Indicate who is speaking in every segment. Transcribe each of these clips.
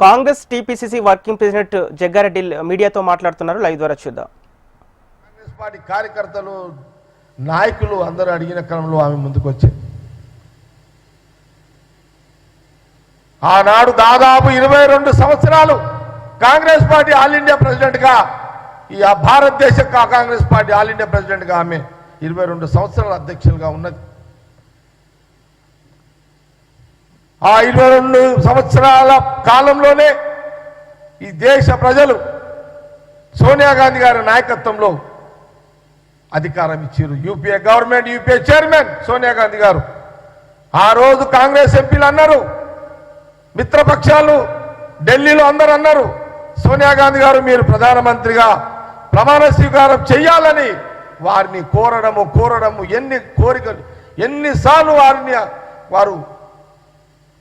Speaker 1: Congress TPCC working president Jaggareddy మీడియాతో మాట్లాడుతున్నారు. Live ద్వారా చూద్దాం.
Speaker 2: కాంగ్రెస్ పార్టీ కార్యకర్తలు నాయకులు అందరూ అడిగిన క్రమంలో ఆమె ముందుకు వచ్చింది. ఆనాడు దాదాపు 22 సంవత్సరాలు కాంగ్రెస్ పార్టీ ఆల్ ఇండియా ప్రెసిడెంట్గా ఈ భారతదేశ కాంగ్రెస్ పార్టీ ఆల్ ఇండియా ప్రెసిడెంట్గా ఆమె 22 సంవత్సరాల అధ్యక్షులుగా ఉన్నది. ఆ 22 సంవత్సరాల కాలంలోనే ఈ దేశ ప్రజలు సోనియా గాంధీ గారి నాయకత్వంలో అధికారం ఇచ్చారు. UPA government, UPA chairman Sonia Gandhi గారు. ఆ రోజు కాంగ్రెస్ ఎంపీలు అన్నారు, మిత్రపక్షాలు ఢిల్లీలో అందరూ అన్నారు, సోనియా గాంధీ గారు మీరు ప్రధానమంత్రిగా ప్రమాణ స్వీకారం చేయాలని వారిని కోరడము ఎన్ని కోరికలు, ఎన్నిసార్లు వారు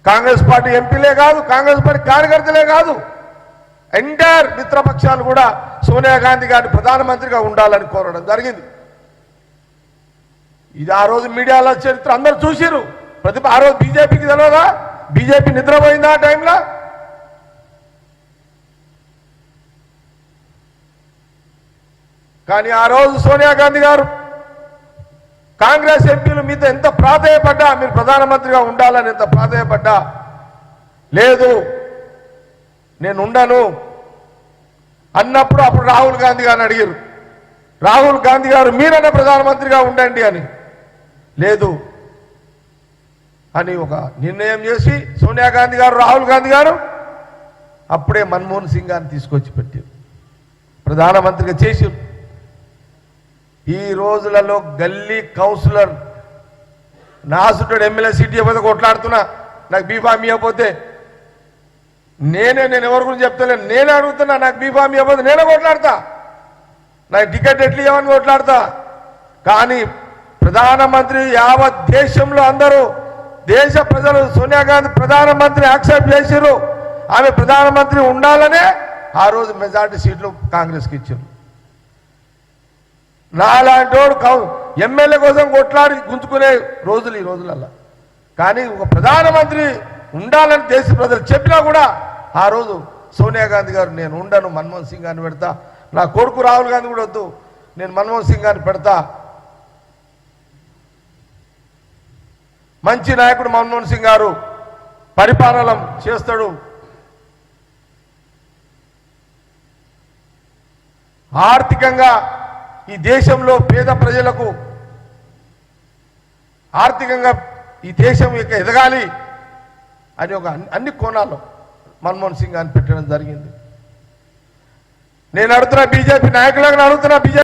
Speaker 2: కాంగ్రెస్ పార్టీ ఎంపీలే కాదు, కాంగ్రెస్ పార్టీ కార్యకర్తలే కాదు, ఎంటైర్ మిత్రపక్షాలు కూడా సోనియా గాంధీ గారిని ప్రధానమంత్రిగా ఉండాలని కోరడం జరిగింది. ఇది ఆ రోజు మీడియాలో చరిత్ర అందరూ చూసిరు. ఆ రోజు బీజేపీకి తెలియదా? బీజేపీ నిద్రపోయిందా ఆ టైంలో? కానీ ఆ రోజు సోనియా గాంధీ గారు కాంగ్రెస్ ఎంపీలు మీతో ఎంత ప్రాధేయపడ్డా, మీరు ప్రధానమంత్రిగా ఉండాలని ఎంత ప్రాధేయపడ్డా, లేదు నేను ఉండను అన్నప్పుడు అప్పుడు రాహుల్ గాంధీ గారిని అడిగారు. రాహుల్ గాంధీ గారు మీరన్నా ప్రధానమంత్రిగా ఉండండి అని, లేదు అని ఒక నిర్ణయం చేసి సోనియా గాంధీ గారు, రాహుల్ గాంధీ గారు అప్పుడే మన్మోహన్ సింగ్ గారిని తీసుకొచ్చి పెట్టారు, ప్రధానమంత్రిగా చేశారు. ఈ రోజులలో గల్లీ కౌన్సిలర్ నాసుడు ఎమ్మెల్యే సీట్ ఇవ్వకపోతే కొట్లాడుతున్నా, నాకు బీఫామ్ ఇవ్వకపోతే నేను ఎవరి గురించి చెప్తలేను, నేనే అడుగుతున్నా, నాకు బీఫామ్ ఇవ్వకపోతే నేనే కొట్లాడతా, నాకు టికెట్ ఎట్లు ఇవ్వని కొట్లాడతా. కానీ ప్రధానమంత్రి యావత్ దేశంలో అందరూ దేశ ప్రజలు సోనియా గాంధీ ప్రధానమంత్రి యాక్సెప్ట్ చేశారు. ఆమె ప్రధానమంత్రి ఉండాలనే ఆ రోజు మెజార్టీ సీట్లు కాంగ్రెస్కి ఇచ్చారు. నాలాంటి వాడు ఎమ్మెల్యే కోసం కొట్లాడి గుంజుకునే రోజులు ఈ రోజులల్లా. కానీ ఒక ప్రధానమంత్రి ఉండాలని దేశ ప్రజలు చెప్పినా కూడా ఆ రోజు సోనియా గాంధీ గారు నేను ఉండను, మన్మోహన్ సింగ్ గారిని పెడతా, నా కొడుకు రాహుల్ గాంధీ కూడా వద్దు, నేను మన్మోహన్ సింగ్ గారిని పెడతా. మంచి నాయకుడు మన్మోహన్ సింగ్ గారు పరిపాలన చేస్తాడు, ఆర్థికంగా ఈ దేశంలో పేద ప్రజలకు ఆర్థికంగా ఈ దేశం యొక్క ఎదగాలి అని ఒక అన్ని కోణాల్లో మన్మోహన్ సింగ్ గారిని పెట్టడం జరిగింది. నేను అడుగుతున్నా బీజేపీ నాయకులను, అడుగుతున్నా బీజేపీ